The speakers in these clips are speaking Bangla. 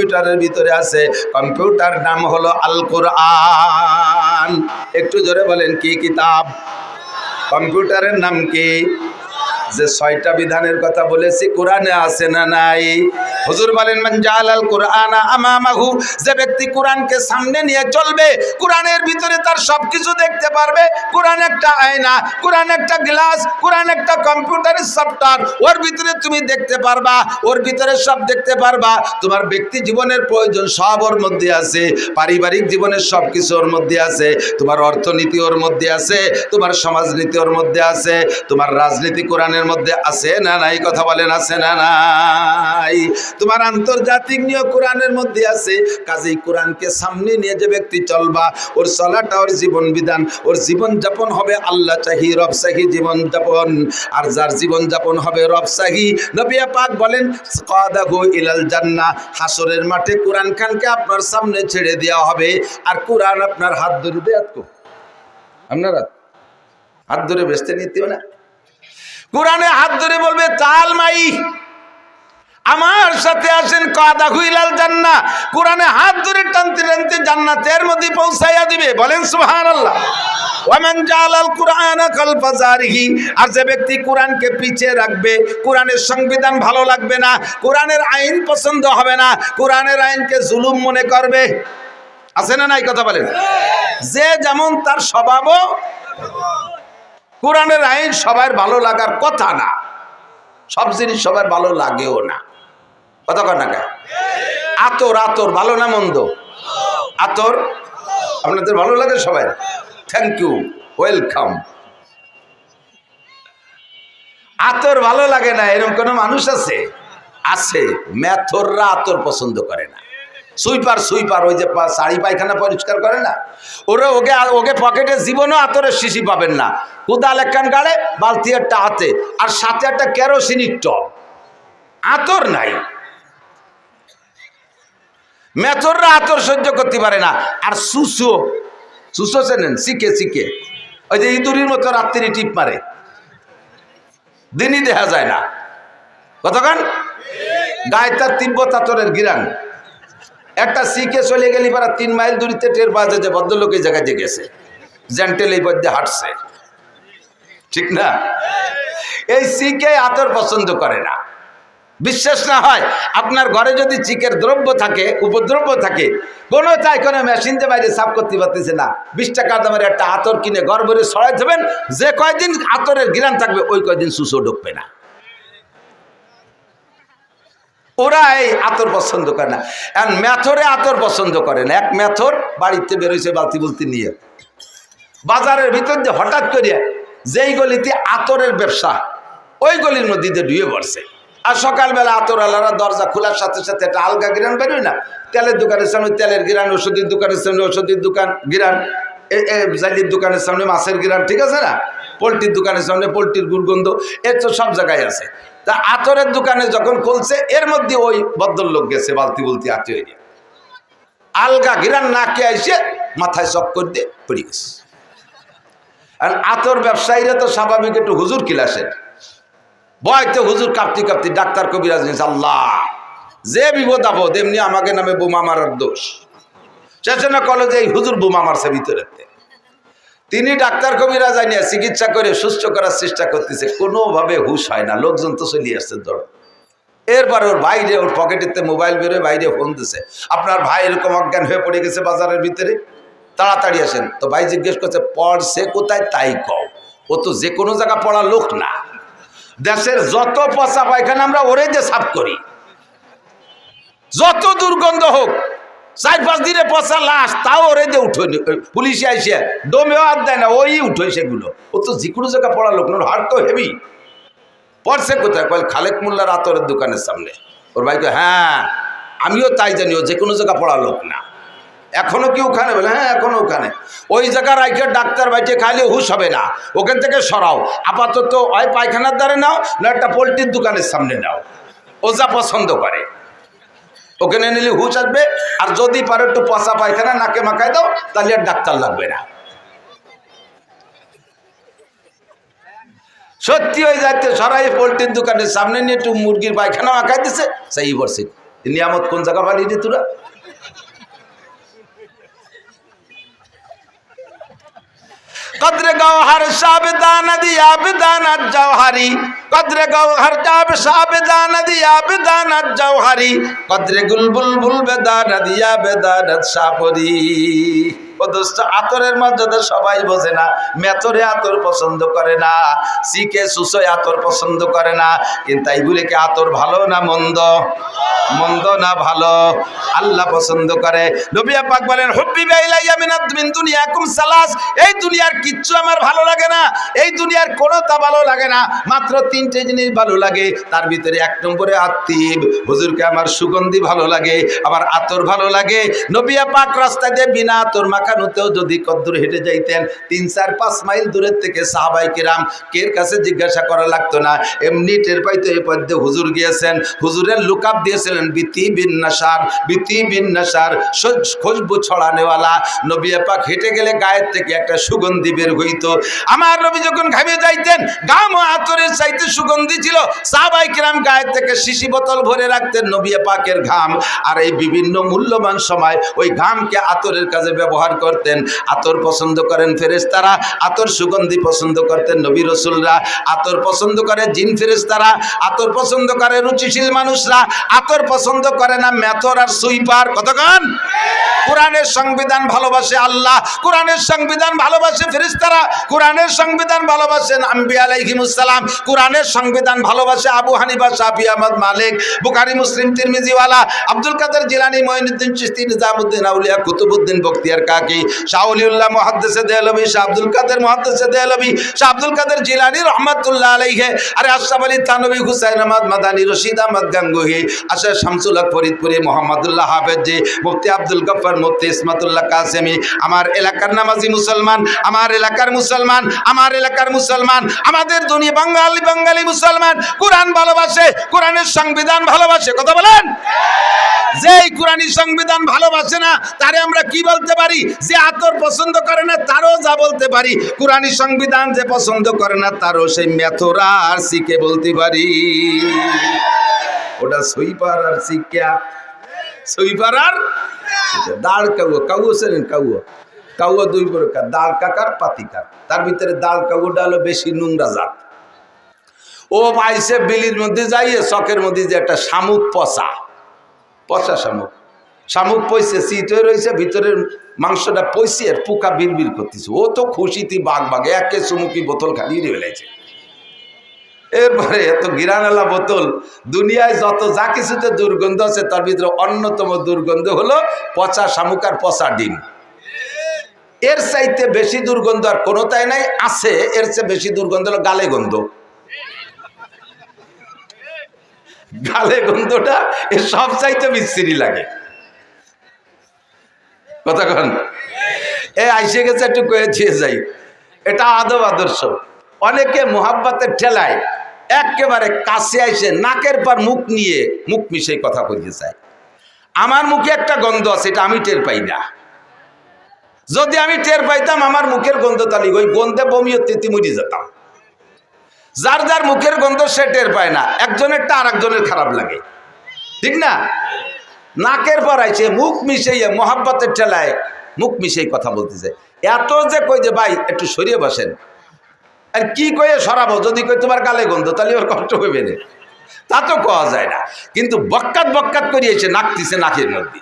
কম্পিউটারের ভিতরে আছে। কম্পিউটার নাম হলো আল কোরআন। একটু জোরে বলেন কি কিতাব? কম্পিউটারের নাম কি? যে 6টা বিধানের কথা বলেছি কোরআনে আছে না নাই? হুজুর বলেন মান জাআলাল কুরআনা আমামাহু, যে ব্যক্তি কোরআনকে সামনে নিয়ে চলবে, কোরআনের ভিতরে তার সবকিছু দেখতে পারবে। কোরআন একটা আয়না, কোরআন একটা গ্লাস, কোরআন একটা কম্পিউটারের সফটওয়্যার। ওর ভিতরে তুমি দেখতে পারবা, ওর ভিতরে সব দেখতে পারবা। তোমার ব্যক্তি জীবনের প্রয়োজন সব ওর মধ্যে আছে, পারিবারিক জীবনের সব কিছু ওর মধ্যে আছে, তোমার অর্থনীতি ওর মধ্যে আছে, তোমার সমাজনীতি ওর মধ্যে আছে, তোমার রাজনীতি কোরআনের মধ্যে আছে না নাই? কথা বলেন আছে না নাই? তোমার আন্তর্জাতিক নিয়ে কোরআনের মধ্যে আছে। কাজেই কোরআনকে সামনে নিয়ে যে ব্যক্তি চলবা, ওর চলাটা, ওর জীবন বিধান, ওর জীবন যাপন হবে আল্লাহ চাহি রব চাহি জীবন যাপন। আর যার জীবন যাপন হবে রব চাহি, নবী পাক বলেন কাদাহু ইলাল জান্নাহ, হাসরের মাঠে কোরআন খানকে আপনার সামনে ছেড়ে দেওয়া হবে। আর কোরআন আপনার হাত ধরে বেয়াত কো, আপনার হাত ধরে বেচতে নিতে না। কোরআনে হাত ধরে বলবে চাল মাই, আমার সাথে আসেন, কাদাহু ইলাল জান্নাহ, কোরআনে হাত ধরে টানতে টানতে জান্নাতের মধ্যে পৌঁছাইয়া দিবে। বলেন সুবহানাল্লাহ। ওয়ামান জাআলাল কুরআনা খালফা যারিহি, আর যে ব্যক্তি কোরআনকে পিছিয়ে রাখবে, কোরআনের সংবিধান ভালো লাগবে না, কোরআনের আইন পছন্দ হবে না, কোরআনের আইনকে জুলুম মনে করবে, আছে না নাই? কথা বলেন। যে যেমন তার স্বভাবও, কোরআনের আইন সবার ভালো লাগার কথা না, সব জিনিস সবার ভালো লাগেও না। কথা কর না? আতর, আতর ভালো না মন্দ? আতর আপনাদের ভালো লাগে সবাই? Thank you, welcome. আতর ভালো লাগে না এরকম কোন মানুষ আছে? আছে। মেথররা আতর পছন্দ করে না। সুইপার, সুইপার ওই যে শাড়ি পায়খানা পরিষ্কার করে না, ওরা ওকে পকেটে জীবনও আতরের শিশি পাবেন না। কোদাল একখান গাড়ে, বালতি একটা হাতে, আর সাথে একটা কেরোসিনের টব, আতর নাই। মেথররা আতর সহ্য করতে পারে না। আর সুসো, সুসো চেনেন? শিখে শিখে ওই যে ইঁদুরির মতো রাত্রি টিপ মারে, দিনই দেখা যায় না। কতক্ষণ গায়ে তার তিব্বত আতরের গিরান। একটা শিখে চলে গেলি পারা 3 মাইল দূরিতে টের পাওয়া যায় যে ভদ্রলোক এই জায়গায় গেছে, জেন্টেল এই পথে হাঁটছে, ঠিক না? এই শিখে আতর পছন্দ করে না। বিশ্বাস না হয়, আপনার ঘরে যদি চিকের দ্রব্য থাকে, উপদ্রব্য থাকে, কোনো চাই কোনো মেশিন যে বাইরে সাফ করতে পারতেছে না, 20 টাকা দামের একটা আতর কিনে ঘর ভরে ছড়াই দেবেন, যে কয়দিন আতরের ঘিরান থাকবে ওই কয়দিন সুসো ঢুকবে না। ওরা এই আতর পছন্দ করে না। আর মেথরে আতর পছন্দ করে না। এক মেথর বাড়িতে বেরোইছে বালতি বুলতি নিয়ে, বাজারের ভিতর যে হঠাৎ করে যেই গলিতে আতরের ব্যবসা, ওই গলির মধ্যে দিয়ে ঢুয়ে পড়ছে। আর সকালবেলা আতরওয়ালারা দরজা খোলার সাথে সাথে একটা আলগা গিরান বেরোয় না? তেলের দোকানের সামনে তেলের গিরান, ওষুধের দোকানের সামনে ওষুধের দোকান গিরান, জালির দোকানের সামনে মাছের গিরান, ঠিক আছে না? পোলট্রির দোকানের সামনে পোলট্রির দুর্গন্ধ, এর তো সব জায়গায় আছে। তা আতরের দোকানে যখন খুলছে, এর মধ্যে ওই ভদ্রলোক গেছে বালতি বুলতি আটে হয়ে গিয়ে, আলগা গিরান নাকে আইসে মাথায় চক্কর দিয়ে পড়ে গেছে। আর আতর ব্যবসায়ীরা তো স্বাভাবিক একটু হুজুর কিলাসের বয়তে, হুজুর কাঁপতি কাঁপতি ডাক্তার কবিরাজ নিয়েছে, আল্লাহ যে বিপদ আপদ, এমনি আমাকে নামে বোমা মারার দোষ। শেষে না কলেজে এই হুজুর বোমা মারছে ভিতরে। তিনি ডাক্তার কবিরাজ আইনিয়া চিকিৎসা করে সুস্থ করার চেষ্টা করতেছে, কোনোভাবে হুশ হয় না। লোকজন তো চলে আসছে ধরো। এরপর ওর বাইরে, ওর পকেটেতে মোবাইল বেরোয়, বাইরে ফোন দিছে, আপনার ভাই এরকম অজ্ঞান হয়ে পড়ে গেছে বাজারের ভিতরে, তাড়াতাড়ি আসেন। তো ভাই জিজ্ঞেস করছে পড়ছে কোথায় তাই কও, ও তো যে কোনো জায়গা পড়া লোক না। দেশের যত পচা পায়খানা আমরা ওরে যে সাফ করি, যত দুর্গন্ধ হোক, 4-5 দিনে পচা লাশ, তাও ওরে যে উঠোই, পুলিশে আইসে দমেও হাত দেয় না, ওই উঠোই সেগুলো। ও তো যে কোনো জায়গা পড়া লোক না, হাট তো হেভি। পড়ছে কোথায়? কয় খালেক মোল্লার আতরের দোকানের সামনে। ওর ভাই কয় হ্যাঁ আমিও তাই জানি, ও যে কোনো জায়গা পড়া লোক না। এখনো কি ওখানে? বলে হ্যাঁ এখনো ওখানে। ওই জায়গার রাইখে ডাক্তার বাইটে খাইলে হুশ হবে না, ওখান থেকে সরাও। আপাতত ওই পায়খানার দ্বারে নাও, না একটা পোলট্রির দোকানের সামনে নাও, ও যা পছন্দ করে ওখানে নিলে হুশ আসবে। আর যদি পারো একটু পচা পায়খানা নাকে মাখায় দাও, তাহলে আর ডাক্তার লাগবে না। সত্যি হয়ে যাচ্ছে, সরাই পোলট্রির দোকানের সামনে নিয়ে একটু মুরগির পায়খানা মাখাই দিছে, সেই বসে নিয়ামত কোন জায়গা পালিয়ে রে তোরা? কদরে গওহার সাবদান দিয়া বেদানাত জওহারি, কদরে গওহার জাব সাবদান দিয়া বেদানাত জওহারি, কদরে গুলবুল বুল বেদানা দিয়া বেদানাত সাপরি। ও দোস্ত, আতরের মর্যাদা সবাই বোঝে না। মেথরে আতর পছন্দ করে না, সিকে সুসয় আতর পছন্দ করে না, কিন্তু এইগুলিকে আতর ভালো না মন্দ? মন্দ না ভালো? আল্লাহ পছন্দ করে। নবী পাক বলেন হুব্বিবা ইলাইয়া মিন দুনিয়াকুম সালাস, এই দুনিয়ার কিচ্ছু আমার ভালো লাগে না, এই দুনিয়ার কোনোটা ভালো লাগে না, মাত্র তিনটে জিনিস ভালো লাগে। তার ভিতরে এক নম্বরে আত্মীব, হুজুরকে আমার সুগন্ধি ভালো লাগে, আমার আতর ভালো লাগে। নবী পাক রাস্তা দিয়ে বিনা আতর মাখানোতেও যদি কদ্দুর হেঁটে যাইতেন 3-4-5 মাইল দূরের থেকে সাহাবায়ে কেরাম কের কাছে জিজ্ঞাসা করা লাগতো না, এমনি টের পাইতো এই পথে হুজুর গিয়েছেন। হুজুরের লুকআপ দিয়েছিলেন বিতি বিন নাসার, বিতি বিন নাসার খুশবু ছড়ানেওয়ালা। নবী পাক হেঁটে গেলে গায়ের থেকে একটা সুগন্ধি বের হইতো। আমার নবী যখন ঘামে যাইতেন, গাম ও আতরের চাইতে সুগন্ধি ছিল। সাহাবায়ে কেরাম গায়ের থেকে শিশি বোতল ভরে রাখতেন নবী পাকের ঘাম, আর এই বিভিন্ন মূল্যবান সময় ওই ঘামকে আতরের কাজে ব্যবহার করতেন। আতর পছন্দ করেন ফেরেশতারা, আতর সুগন্ধি পছন্দ করতেন নবী রাসূলরা। আতর পছন্দ করে জিন ফেরেশতারা, আতর পছন্দ করে রুচিশীল মানুষরা, আতর পছন্দ করে না মেথর আর সুইপার। কতক্ষণ? কোরআনের সংবিধান ভালোবাসে আল্লাহ, কোরআনের সংবিধান ভালোবাসে ফেরেশতারা, কোরআনের সংবিধান ভালোবাসেন আম্বিয়া আলাইহিমুস সালাম, কোরআনের সংবিধান ভালোবাসে আবু হানিফা, শাফি, আহমদ, মালিক, বুখারী, মুসলিম, তিরমিজিওয়ালা, আব্দুল কাদের জিলানী, মুঈনুদ্দিন চিশতি, নিজামুদ্দিন আউলিয়া, কুতুবউদ্দিন বখতিয়ার কাকি, শাহ ওলিউল্লাহ মুহাদ্দিসে দেহলভী, শাহ আব্দুল কাদের মুহাদ্দিসে দেহলভী, শাহ আব্দুল কাদের জিলানী রহমাতুল্লাহ আলাইহি, আরে আশরাফ আলী থানভী, হুসাইন আহমদ মাদানী, রশিদ আহমদ গাঙ্গুহি, আশা শামসুল হক ফরিদপুরি, মোহাম্মদুল্লাহ হাফেজি, মুফতি আব্দুল গফফার, মুফতি ইসমাতুল্লাহ কাসেমি। আমার এলাকার নামাজি মুসলমান, আমার এলাকার মুসলমান, আমার এলাকার মুসলমান, আমাদের দুনিয়া বাঙালি মুসলমান কোরআন ভালোবাসে, কোরআনের সংবিধান ভালোবাসে। কথা বলেন? যেই কোরআনী সংবিধান ভালোবাসে না তারে আমরা কি বলতে পারি? যে আতর পছন্দ করে না তারও যা বলতে পারি, কোরআনী সংবিধান যে পছন্দ করে না তারও সেই মেথরা আর সিকে বলতে পারি। ওটা সুইপার আর সিকিয়া, সুইপার আর দাঁড় কাউয়া, কাউয়া সেরেন কাউয়া, কাউয়া দুই প্রকার, দাঁড় কাকার পাতিকার। তার ভিতরে দাঁড় কাউয়াটা হলো বেশি নোংরা জাত। ও পাইছে বিলির মধ্যে যাইয়ে চকের মধ্যে যে একটা শামুক পচা, পচা শামুক, শামুক পয়সে শীত হয়ে রয়েছে, ভিতরের মাংসটা পয়সে আর পোকা বিড়বিড় করতেছে। ও তো খুশিতে বাঘ একে চুমুকি বোতল খালিয়ে ফেলেছে। এরপরে এত গিরানালা বোতল, দুনিয়ায় যত যা কিছুতে দুর্গন্ধ আছে তার ভিতরে অন্যতম দুর্গন্ধ হলো পচা শামুক আর পচা ডিম। এর চাইতে বেশি দুর্গন্ধ আর কোনোটাই নাই। আছে এর চেয়ে বেশি দুর্গন্ধ হলো গালে গন্ধ। গালে গন্ধটা এর সব চাইতে বিশ্রী লাগে। কতক্ষণ এ আইসে গেছে, একটু কয়ে দিয়ে যাই, এটা আদব আদর্শ। অনেকে মোহাব্বতের ঠেলায় একেবারে কাছে আইসে নাকের পর মুখ নিয়ে মুখ মিশে কথা কইতে চায়। আমার মুখে একটা গন্ধ আছে, এটা আমি টের পাই না। যদি আমি টের পাইতাম আমার মুখের গন্ধ, তালি ওই গন্ধে বমি হতে মরি যেতাম। যার যার মুখের গন্ধ সে টের পায় না, একজনেরটা আর একজনের খারাপ লাগে, ঠিক না? নাকের পর আইছে মুখ মিশাইয়া মোহাব্বতের ঠেলায় মুখ মিশাই কথা বলতেছে। এত যে কই যে ভাই একটু সরিয়ে বসেন, আর কি কয়ে সরাবো? যদি কই তোমার গালে গন্ধ, তাহলে ওর কষ্ট হইবে না, তা তো কোয়া যায় না। কিন্তু বক্কাত বক্কাত করিয়েছে, নাকতিছে নাকের মধ্যে,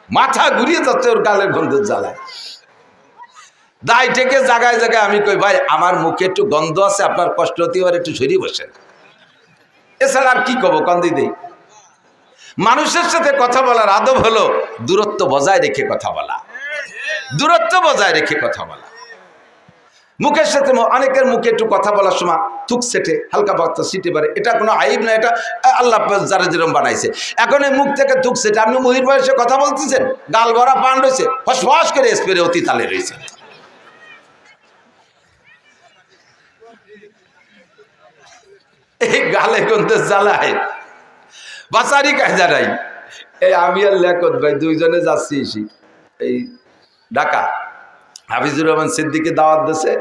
মাথা ঘুরিয়ে যাচ্ছে ওর গালের গন্ধ জ্বালায়। দায় থেকে জায়গায় জায়গায় আমি কই ভাই আমার মুখে একটু গন্ধ আছে, আপনার কষ্ট হতে পারে, একটু সরিয়ে বসেন। এছাড়া আর কি কব? কন্দি দেই। মানুষের সাথে কথা বলার আদব হলো দূরত্ব বজায় রেখে কথা বলা, দূরত্ব বজায় রেখে কথা বলা। মুখের সাথে অনেকের মুখে একটু কথা বলার সময় থুক সেটে, হালকা বার্তা সিটে পারে, এটা কোনো আইব না, এটা আল্লাহ যারা যেরকম বানাইছে। এখন এই মুখ থেকে থুক সেটে, আপনি মহির বয়সে কথা বলতেছেন, গাল ভরা পান রয়েছে, ফসফস করে স্প্রে অতি তালে রয়েছে। এই গালে গন্ধে জ্বালায় বাসারি কায়দা নাই। এই আমি আর লেখত ভাই দুইজনে যাচ্ছি এই ঢাকা, হাফিজুর রহমান সিদ্দিকে দাওয়াত দিয়েছে,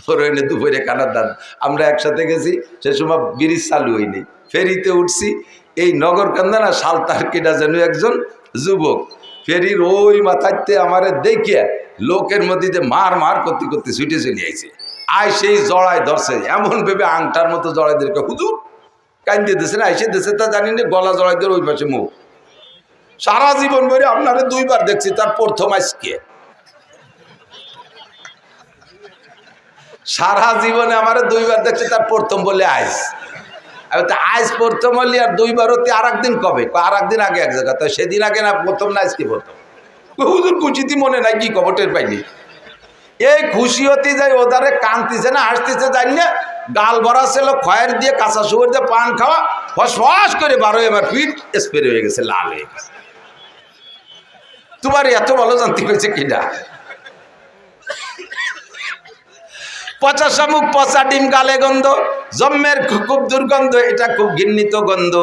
ওর এনে দুপুরে কানার দান। আমরা একসাথে গেছি, সে সময় ব্রিজ চালু হয়নি, ফেরিতে উঠছি, এই নগরকান্দা না সালতার কিনা যেন একজন যুবক ফেরির ওই মাথাতে আমারে দেখিয়া লোকের মধ্যে যে মার মার করতে করতে ছুটে চলে আইছে। আয় সেই জড়ায় ধরছে, এমন ভেবে আংটার মতো জড়াই দিকে হুজুর কান্দে দিছে না, আইসে দিছে তা জানি না, গলা জড়াই দিয়ে ওই পাশে মুখ। সারা জীবন ধরে আপনারে 2 বার দেখছি, তার প্রথম আজকে। সারা জীবনে আমারে 2 বার দেখছি, তার প্রথম বলে আইস। আইস প্রথম হলি আর 2 বার হতে আর একদিন কবে? আর একদিন আগে এক জায়গা, তো সেদিন আগে না প্রথম না আজকে প্রথম। হুজুর কুচিতি মনে নাই কি খবরের পাইনি। এই খুশি হতে যাই ওদারে কাঁদতেছে না হাসতেছে জানি না, গাল ভরা ছিল খয়ের দিয়ে কাঁচা সুগর দিয়ে পান খাওয়া, ফস করে 12 এবার পিঠ স্প্রে হয়ে গেছে, লাল হয়ে গেছে। তোমার এত ভালো জানতে হয়েছে কিনা? পচা শামুক, পচা ডিম, গালে গন্ধ, জম্মের খুব দুর্গন্ধ, এটা খুব ঘৃণিত গন্ধ।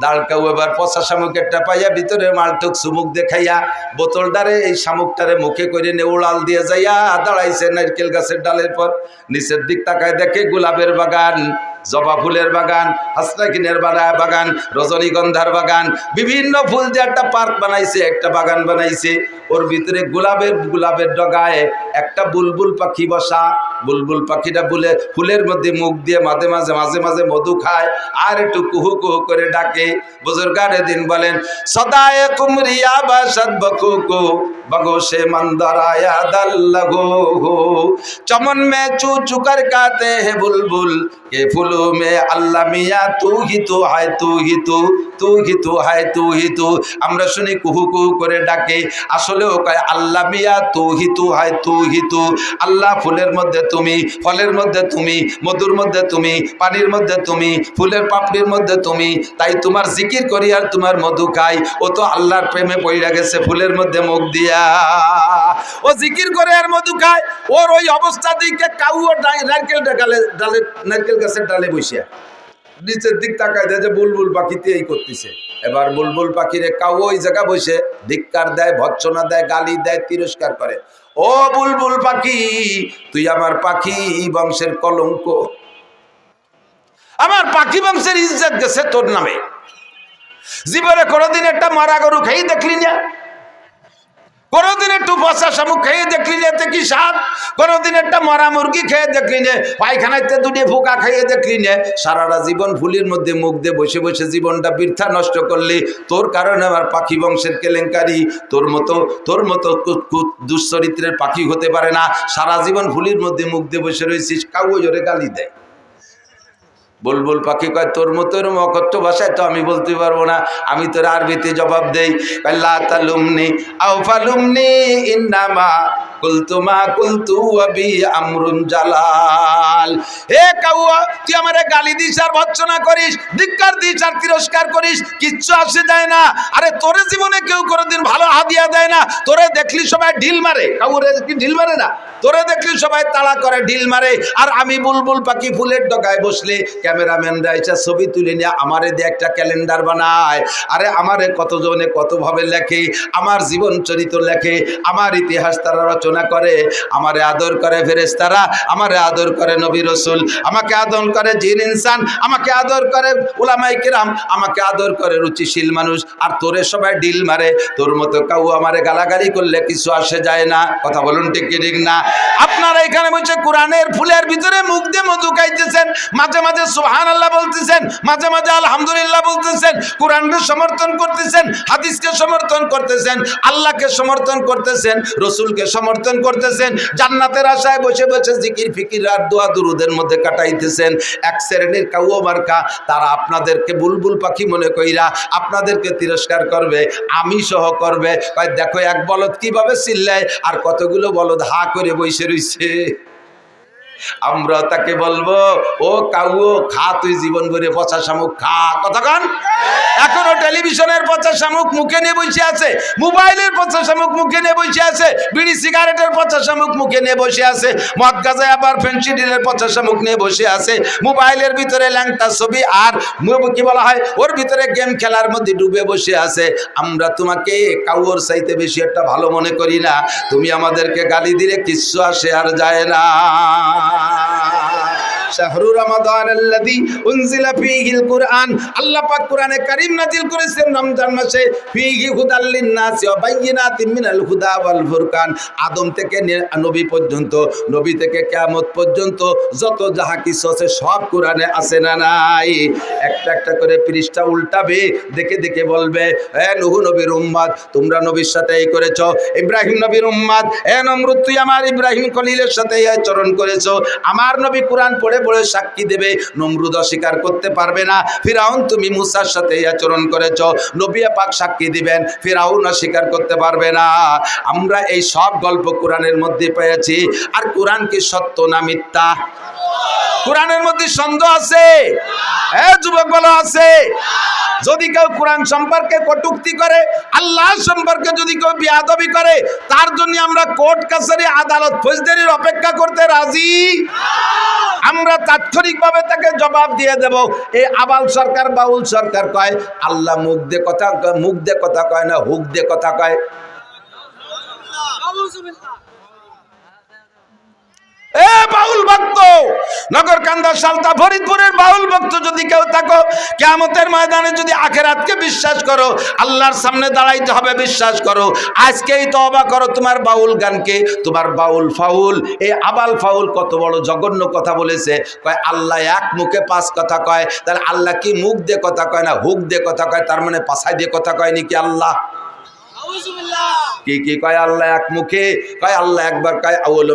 দাঁড়কাও এবার পচা শামুকেরটা পাইয়া ভিতরে মালটুক সুমুক দেখাইয়া বোতলটারে এই শামুকটারে মুখে করে নেউড়াল দিয়ে যাইয়া দাঁড়াইছে নারকেল গাছের ডালের পর। নিচের দিক তাকায় দেখে গোলাপের বাগান, জবা ফুলের বাগান, হাসনাকিনের বাগান, রজনীগন্ধার বাগান, বিভিন্ন ফুল দিয়ে একটা পার্ক বানাইছে, একটা বাগান বানাইছে। ওর ভিতরে গোলাপের ডগায় একটা বুলবুল পাখি বসা। বুলবুল পাখিটা ফুলের মধ্যে মুখ দিয়ে মাঝে মাঝে মধু খায় আর একটু কুহু কুহু করে ডাকে। বুজুর্গারে দিন বলেন, সদায়ে কুমরিয়া বাসাদ বকুকু बगोशे मंदराया दल लगो हो, चमन में चू चुकर गाते हैं बुलबुल के फूलों में अल्लाह मियाँ तू ही तो है, तू ही तो, तू ही तो है, तू ही तो। আমরা শুনি কুহু কুহু করে ডাকে, আসলেও কয় আল্লাহ মিয়া তু হি তু হয়, তু হি তু। আল্লাহ ফুলের মধ্যে তুমি, ফলের মধ্যে তুমি, মধুর মধ্যে তুমি, পানির মধ্যে তুমি, ফুলের পাপড়ির মধ্যে তুমি। তাই তোমার জিকির করি আর তোমার মধু খাই। ও তো আল্লাহর প্রেমে পড়ে গেছে ফুলের মধ্যে মুখ দিয়া। ও জিকির করে আর মধু খায়। ওর ওই অবস্থা দিকে কাউ নারকেল গাছের ডালে বসিয়া নিচের দিক তাকায় দেয় যে বুলবুল পাখিতে এই করতেছে। এবার বুলবুল পাখিরে কাউ ওই জায়গা বসে ধিক্কার দেয়, ভৎসনা দেয়, গালি দেয়, তিরস্কার করে। ও বুলবুল পাখি, তুই আমার পাখি বংশের কলঙ্ক, আমার পাখি বংশের ইজ্জত গেছে তোর নামে। জীবনে কোনোদিন একটা মারা গরু খেয়ে দেখলি না? কোনোদিন একটু পচা শামুক খেয়ে দেখলি না? এতে কি স্বাদ? কোনোদিন একটা মরা মুরগি খেয়ে দেখলি না? পায়খানাতে 2 ফোঁকা খেয়ে দেখলি না? সারাটা জীবন ফুলির মধ্যে মুখ দিয়ে বসে বসে জীবনটা বৃথা নষ্ট করলি। তোর কারণে আমার পাখি বংশের কেলেঙ্কারি। তোর মতো দুশ্চরিত্রের পাখি হতে পারে না। সারা জীবন ফুলির মধ্যে মুখ দিয়ে বসে রয়েছিস, কাউ জোরে গালি দেয়। বুলবুল পাখি কয়, তোর মতো এরকম অকথ্য ভাষায় তো আমি বলতে পারবো না, আমি তোর আরবিতে জবাব দেই। লা তালুমনি আও ফালুমনি ইন্নামা কুলতুমা কুলতু ওয়াবি আমরুন জালাল। হে কাউয়া, তুই আমারে গালি দিস আর ভৎসনা করিস, ধিক্কার দিস আর তিরস্কার করিস, কিচ্ছু আসে যায় না। আরে তোরে জীবনে কেউ কোনোদিন ভালো হাদিয়া দেয় না। তোরে দেখলি সবাই ঢিল মারে, কাউরে কি ঢিল মারে না? তোরে দেখলি সবাই তাড়া করে, ঢিল মারে। আর আমি বুলবুল পাখি ফুলের ডগায় বসলে ক্যামেরাম্যানরা এসে ছবি তুলে নিয়ে আমারে দিয়ে একটা ক্যালেন্ডার বানায়। আরে আমারে কতজনে কতভাবে লেখে, আমার জীবন চরিত্র লেখে, আমার ইতিহাস তারা রচনা করে। আমারে আদর করে ফেরেশতারা, আমারে আদর করে নবী রাসূল, আমাকে আদর করে জিন ইনসান, আমাকে আদর করে উলামায়ে কিরাম, আমাকে আদর করে রুচিশীল মানুষ। আর তোরে সবাই ঢিল মারে। তোর মতো কাউ আমারে গালাগালি করলে কিছু আসে যায় না। কথা বলুন ঠিক কি ঠিক না? আপনারা এখানে বসে কোরআনের ফুলের ভিতরে মুখ দিয়ে মধু খাইতেছেন, মাঝে মাঝে সুবহানাল্লাহ বলতেছেন, মাঝে মাঝে আলহামদুলিল্লাহ বলতেছেন, কোরআনকে সমর্থন করতেছেন, হাদিসকে সমর্থন করতেছেন, আল্লাহকে সমর্থন করতেছেন, রসুলকে সমর্থন করতেছেন, জান্নাতের আশায় বসে বসে জিকির ফিকির আর দোয়া দুরুদের মধ্যে কাটাইতেছেন। এক শ্রেণীর কাউও মার্কা, তারা আপনাদেরকে বুলবুল পাখি মনে কইরা আপনাদেরকে তিরস্কার করবে, আমি সহ করবে। দেখো এক বলদ কিভাবে চিল্লায় আর কতগুলো বলদ হা করে বসে রইছে। আমরা তাকে বলবো, ও কাউও খা, তুই জীবন ভরে পচা শামুক খা। কতক্ষণ এখনো টেলিভিশনের পচা শামুক মুখে নিয়ে বসে আছে, মোবাইলের পচা শামুক মুখে নিয়ে বসে আছে, বিড়ি সিগারেটের পচা শামুক মুখে নিয়ে বসে আছে, মদ গাঁজায় আবার ফেন্সিডিলের পচা শামুক নিয়ে বসে আছে, মোবাইলের ভিতরে ল্যাংটা ছবি আর কি বলা হয় ওর ভিতরে গেম খেলার মধ্যে ডুবে বসে আছে। আমরা তোমাকে কাউর চাইতে বেশি একটা ভালো মনে করি না। তুমি আমাদেরকে গালি দিলে কিচ্ছু আসে আর যায় না। শাহরু রমাদানাল্লাযী উনজিলা ফীহিল কুরআন, আল্লাহ পাক কোরআনে কারীম নাযিল করেছেন রমজান মাসে, ফীহি হুদাল লিন-নাসি ওয়া বাইয়িনাতিন মিনাল হুদা ওয়াল ফুরকান। আদম থেকে নবী পর্যন্ত, নবী থেকে কিয়ামত পর্যন্ত যত যাহা কিছু আছে সব কোরআনে আছে না নাই? একটা একটা করে পৃষ্ঠা উল্টাবে, দেখে দেখে বলবে, হে নূহ নবীর উম্মত, তোমরা নবীর সাথে এই করেছো। ইব্রাহিম নবীর উম্মত, হে নমরুদ, তুই আমার ইব্রাহিম খলিলের সাথে এই আচরণ করেছো। আমার নবী কোরআন পড়ে পড়ে সাক্ষী দেবে, নমরুদ অস্বীকার করতে পারবে না। ফিরাউন, তুমি মুসার সাথে এই আচরণ করেছো, নবী পাক সাক্ষী দিবেন, ফিরাউন অস্বীকার করতে পারবে না। আমরা এই সব গল্প কোরআনের মধ্যে পেয়েছি। আর কোরআন কি সত্য না মিথ্যা? কোরআনের মধ্যে সন্দেহ আছে? হ্যাঁ যুবক বলো আছে। যদি কেউ কোরআন সম্পর্কে কটূক্তি করে, আল্লাহ সম্পর্কে যদি কেউ বেয়াদবি করে, তার জন্য আমরা কোর্ট কাছারি আদালত ফৌজদারির অপেক্ষা করতে রাজি। আমরা তাৎক্ষণিকভাবে তাকে জবাব দিয়ে দেব। এই আবাল সরকার বাউল সরকার কয় আল্লাহ মুখ দিয়ে কথা কয় না, হুক দিয়ে কথা কয়। এ বাউল ভক্ত, নগরকান্দা সালতা ফরিদপুরের বাউল ভক্ত যদি কেউ থাকো, কিয়ামতের ময়দানে যদি আখিরাতকে বিশ্বাস করো, আল্লাহর সামনে দাঁড়াইতে হবে বিশ্বাস করো, আজকেই তওবা করো তোমার বাউল গানকে, তোমার বাউল ফাউল। এই আবাল ফাউল কত বড় জঘন্য কথা বলেছে। কয় আল্লাহ এক মুখে পাঁচ কথা কয়। তাহলে আল্লাহ কি মুখ দিয়ে কথা কয় না হুক দিয়ে কথা কয়? তার মানে পাছায় দিয়ে কথা কয় নাকি আল্লাহ? কি কি কয় আল্লাহ এক মুখে? কয় আল্লাহ একবার কয় আউয়ালু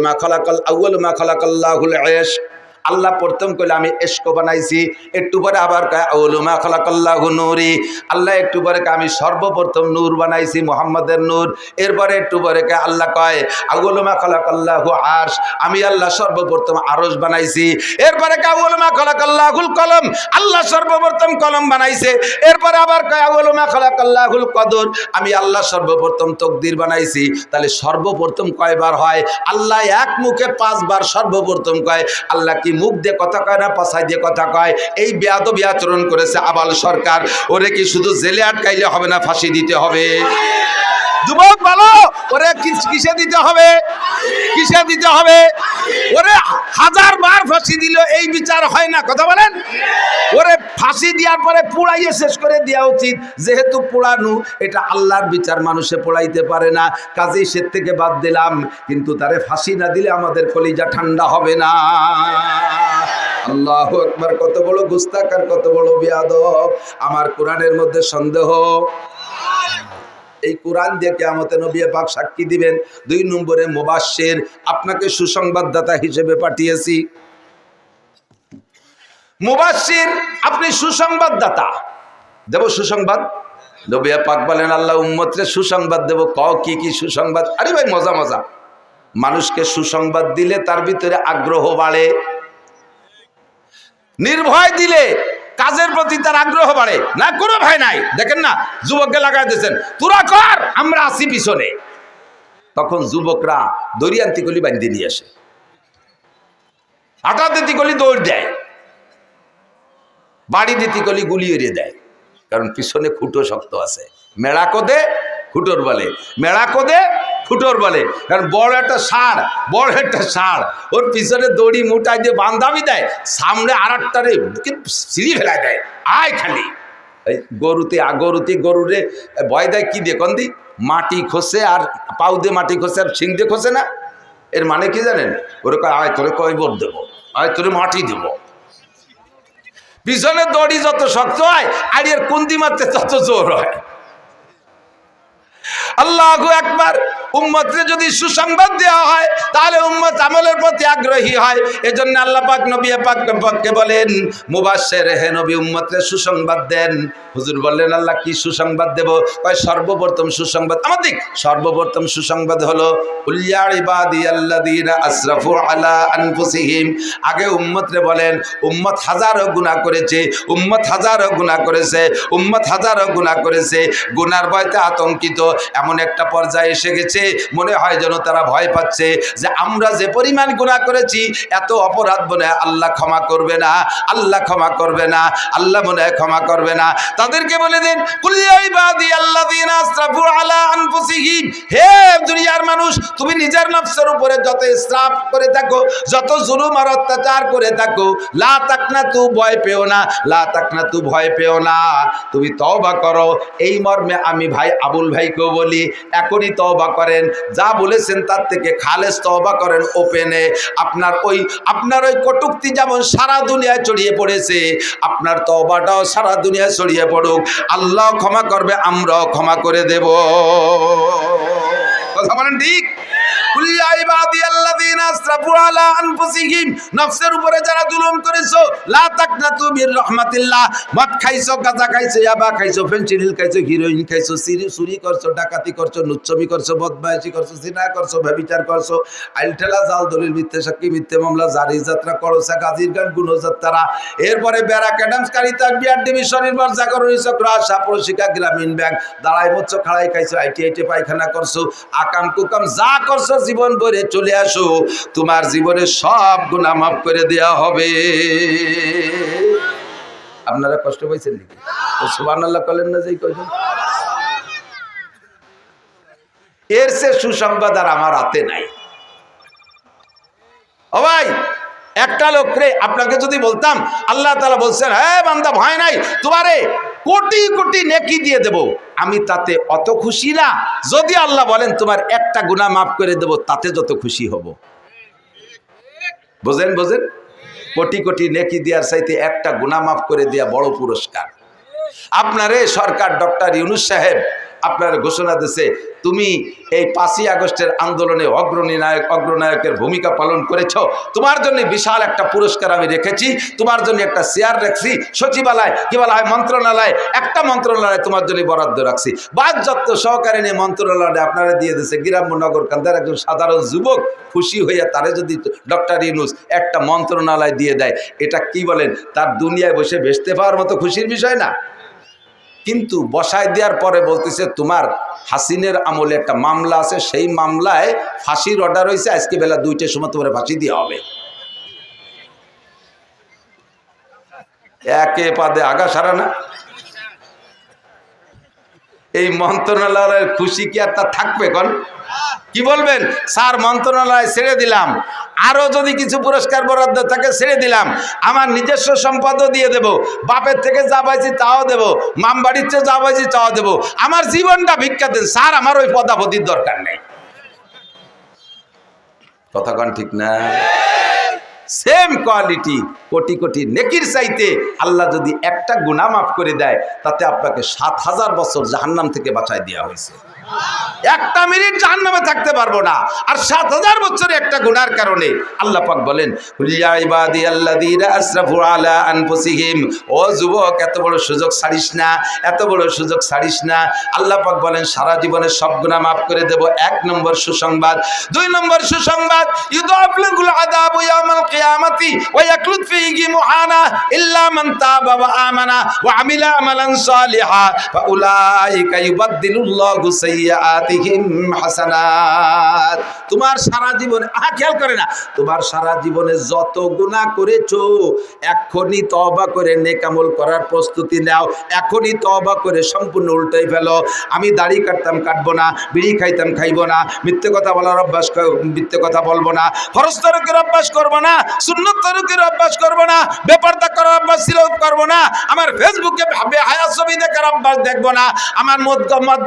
মা খালাকাল্লাহুল ইশক, আল্লাহ প্রথম কইলে আমি ইশক বানাইছি। একটু পরে আবার কয় আউয়ালু মা খালাকাল্লাহু নূরি, আল্লাহ একটু পরে কয় আমি সর্বপ্রথম নূর বানাইছি, মুহাম্মাদের নূর। এরপরে একটু পরে কয় আল্লাহ কয় আউয়ালু মা খালাকাল্লাহু আরশ, আমি আল্লাহ সর্বপ্রথম আরশ বানাইছি। এরপরে কয় আউয়ালু মা খালাকাল্লাহুল কলম, আল্লাহ সর্বপ্রথম কলম বানাইছে। এরপরে আবার কয় আউয়ালু মা খালাকাল্লাহুল কদর, আমি আল্লাহ সর্বপ্রথম তকদির বানাইছি। তাহলে সর্বপ্রথম কয়বার হয়? আল্লাহ এক মুখে পাঁচবার সর্বপ্রথম কয়। আল্লাহ কি মুখ দিয়ে কথা কয় না পাছায় দিয়ে কথা কয়? এই বেয়াদবি আচরণ করেছে আবাল সরকার। ওরে কি শুধু জেলে আটকাইলে হবে না, ফাঁসি দিতে হবে? যুবক বলো, ওরে কিসে দিতে হবে? কিসে দিতে হবে? ওরে 1000 বার ফাঁসি দিল এই বিচার হয় না, কথা বলেন? ওরে ফাঁসি দেওয়ার পরে পুড়াইয়ে শেষ করে দেওয়া উচিত। যেহেতু পোড়ানো এটা আল্লাহর বিচার, মানুষে পোড়াইতে পারে না, কাজেই সে থেকে বাদ দিলাম। কিন্তু তারে ফাঁসি না দিলে আমাদের কলিজা ঠান্ডা হবে না। আল্লাহু আকবার। কত বড় গুস্তাখ আর কত বড় বেয়াদব। আমার কোরআনের মধ্যে সন্দেহ। এই কোরআন দিয়ে কিয়ামতে নবী পাক সাক্ষী দিবেন। 2 নম্বরে মুবাশশির, আপনাকে সুসংবাদদাতা হিসেবে পাঠিয়েছি। মুবাশশির, আপনি সুসংবাদদাতা। দেব সুসংবাদ। নবী পাক বলেন আল্লাহ উম্মতরে সুসংবাদ দেব। কও কি কি সুসংবাদ? আরে ভাই মজা মজা। মানুষকে সুসংবাদ দিলে তার ভিতরে আগ্রহ বাড়ে, নির্ভয় দিলে কাজের প্রতি তার আগ্রহ বাড়ে। না কোনো ভয় নাই। দেখেন না যুবককে লাগাই দিয়েছেন, তোরা কর আমরা আসি পিছনে। তখন যুবকরা দড়িয়ান্তি কলি বান্ধি নিয়ে আসে, হাঁটা দিতি কলি দৌড় দেয়, বাড়ি দিতি কলি গুলি এড়িয়ে দেয়। কারণ পিছনে খুঁটো শক্ত আছে। মেড়া কোদে খুঁটোর বলে, মেড়া কোদে খুঁটোর বলে। কারণ বড় একটা ষাঁড় ওর পিছনে দড়ি মুটাই দিয়ে বান্ধাবি দেয়, সামনে আর একটারে সিঁড়ি ফেলাই দেয়, আয় খালি। এই গরুরে ভয় দেয় কি দিয়ে? কন্দি মাটি খসে, আর পাউ দিয়ে মাটি খসে, আর শিং দিয়ে খসে না। এর মানে কি জানেন? ওরে কয় আয় তোরে কয়বর দেবো, আয় তোরে মাটি দেবো। পিছনে দড়ি যত শক্ত হয় আর এর কুন্দি মারতে তত জোর হয়। আল্লাহু আকবার। উম্মতকে যদি সুসংবাদ দেওয়া হয় তাহলে উম্মত আমলের প্রতি আগ্রহী হয়। এজন্য আল্লাহ পাক নবী পাককে বলেন মুবাশশির, হে নবী উম্মতকে সুসংবাদ দেন। হুজুর বললেন আল্লাহ কি সুসংবাদ দেব? কয় সর্বপ্রথম সুসংবাদ আমাদের, সর্বপ্রথম সুসংবাদ হলো কুল ইয়া ইবাদিয়াল্লাযীনা আসরাফু আলা আনফুসিহিম। আগে উম্মতরে বলেন উম্মত হাজারো গুনাহ করেছে, উম্মত হাজারো গুনাহ করেছে, উম্মত হাজারো গুনাহ করেছে। গুনার ভয়তে আতঙ্কিত এমন একটা পর্যায়ে এসে গেছে, মনে হয় যেন তারা ভয় পাচ্ছে যে আমরা যে পরিমাণ গুনাহ করেছি, এত অপরাধ মনে হয় আল্লাহ ক্ষমা করবে না, আল্লাহ ক্ষমা করবে না, আল্লাহ মনে হয় ক্ষমা করবে না। তাদেরকে বলে দেন কুল ইয়া ইবাদিয়াল্লাযীনা আসরাফু আলা আনফুসিহিম আনফুসিহিম, হে দুনিয়ার মানুষ, তুমি নিজের নফসের উপরে যত ইসরাফ করে থাকো, যত জুলুম আর অত্যাচার করে থাকো, লা তাকনাতু, ভয় পেও না, লা তাকনাতু, ভয় পেও না, তুমি তওবা করো। এই মর্মে আমি ভাই আবুল ভাইকেও বলি, এখনই তওবা করেন, যা বলেছেন তার থেকে খালেস তওবা করেন ওপেনে। আপনার ওই কটূক্তি যেমন সারা দুনিয়ায় ছড়িয়ে পড়েছে, আপনার তওবাটাও সারা দুনিয়ায় ছড়িয়ে পড়ুক, আল্লাহ ক্ষমা করবে, আমরাও ক্ষমা করে দেব। কথা বলেন ঠিক? নফসের উপরে যারা জুলুম করেছো, লা তাকনাতু মির রাহমাতিল্লাহ, মদ খাইছো, গাঁজা খাইছো, ইয়াবা খাইছো, ফেনসিডিল খাইছো, হিরোইন খাইছো, চুরি করছো, ডাকাতি করছো, লুচ্ছমি করছো, বদমাইশি করছো, জিনা করছো, ব্যভিচার করছো, আইলঠেলা, জাল দলিল, মিথ্যে সাক্ষী, মিথ্যে মামলা, জারি যাত্রা, করসা, গাজীর গান, গুণযাত্রা, এরপরে ব্যারাক অ্যাডামস, কারিতা, বিআরডিবি, স্বনির্ভর, জাগরণী চক্র, আশা, প্রশিকা, গ্রামীণ ব্যাংক, দাঁড়াই মরছো, খাড়াই খাইছো, আইটি পায়খানা করছো, আকাম কুকাম যা করছো জীবন ভরে চলে আসো, তোমার জীবনে সব গুনাহ মাফ করে দেয়া হবে। আপনারা কষ্ট পাইছেন নাকি? সুবহানাল্লাহ বলেন না, যেই কইছেন। এর সে সুসংবাদ আর আমার হাতে নাই। ও ভাই, একটা লোক রে, আপনাকে যদি বলতাম আল্লাহ তাআলা বলছেন, হ্যাঁ বান্দা ভয় নাই, তোমারে কোটি কোটি নেকি দিয়ে দেব, আমি তাতে অত খুশি না যদি আল্লাহ বলেন তোমার একটা গুনাহ মাফ করে দেব, তাতে যত খুশি হব। বোঝেন? কোটি কোটি নেকি দেওয়ার চাইতে একটা গুনাহ মাফ করে দেয়া বড় পুরস্কার। আপনারে সরকার ডক্টর ইউনূস সাহেব আপনার ঘোষণা দিয়েছে, তুমি এই 5ই আগস্টের আন্দোলনে অগ্রনায়কের ভূমিকা পালন করেছ, তোমার জন্য বিশাল একটা পুরস্কার আমি রেখেছি, তোমার জন্য একটা চেয়ার রাখছি, সচিবালয় কি বলা হয়, মন্ত্রণালয়, একটা মন্ত্রণালয় তোমার জন্য বরাদ্দ রাখছি, বাহ্যত্ব সহকারে নিয়ে মন্ত্রণালয়টা আপনারা দিয়ে দিয়েছে। গ্রাম্য নগর কান্দার একজন সাধারণ যুবক খুশি হইয়া তারে যদি ডক্টর ইউনূস একটা মন্ত্রণালয় দিয়ে দেয়, এটা কি বলেন, তার দুনিয়ায় বসে ভেসতে পাওয়ার মতো খুশির বিষয় না? কিন্তু বসায় দেওয়ার পরে বলতেছে, তোমার হাসিনের আমলে একটা মামলা আছে, সেই মামলায় ফাঁসির অর্ডার হয়েছে, আজকে বেলা 2টার সময় তোমার ফাঁসি দেওয়া হবে। একে পাদে আগা সারা না? এই মন্ত্রণালয়ের খুশি কি আর তা থাকবে? কোন কি বলবেন, স্যার মন্ত্রণালয় ছেড়ে দিলাম, আরো যদি কিছু পুরস্কার বরাদ্দ থাকে ছেড়ে দিলাম, আমার নিজস্ব সম্পদও দিয়ে দেব, বাপের থেকে যা পাইছি তাও দেব, মাম বাড়ির চেয়ে যা পাইছি তাও দেব, আমার জীবনটা ভিক্ষা দেন স্যার, আমার ওই পদাপতির দরকার নেই। কথা কন ঠিক না? সেম কোয়ালিটি, কোটি কোটি নেকির চাইতে আল্লাহ যদি একটা গুনাহ মাফ করে দেয়, তাতে আপনাকে 7000 বছর জাহান্নাম থেকে বাঁচাই দেওয়া হয়েছে। একটা মিনিট জাহান্নামে থাকতে পারবো না, আর 7000 বছরে একটা গুনার কারণে। আল্লাহ পাক বলেন, ইয়া ইবাদিয়াল্লাযীনা আসরাফু আলা আনফুসিহিম, ও যুবক এত বড় সুযোগ ছাড়িস না, এত বড় সুযোগ ছাড়িস না। আল্লাহ পাক বলেন সারা জীবনের সব গুনাহ মাফ করে দেব। 1 নম্বর সুসংবাদ। 2 নম্বর সুসংবাদ, ইউদাফিলুল আযাবু ইয়াউমাল কিয়ামাতি ওয়া ইয়াকলুদ ফীহি মুহানা ইল্লা মান তাবা ওয়া আমানা ওয়া আমিলা আমালান সালিহা ফাউলাইকা ইউবাদদিলুল্লাহু সাইয়্যাতিহিম হাসানাত। তোমার সারা জীবনে খেয়াল করে না, তোমার সারা জীবনে যত গুনাহ করেছো, এখনই তওবা করে নেক আমল করার প্রস্তুতি নাও, এখনই তওবা করে সম্পূর্ণ উল্টাই ফেলো। আমি দাড়ি কাটতাম, কাটবো না, বিড়ি খাইতাম, খাইবো না, মিথ্যে কথা বলার অভ্যাস, মিথ্যে কথা বলবো না, ফরজ তরকের অভ্যাস করবো না, সুন্নত তরকের অভ্যাস করবো না, বেপরদা করার অভ্যাস ছিল করবো না, আমার ফেসবুকে বেহায়া ছবি দেখার অভ্যাস দেখবো না, আমার মদ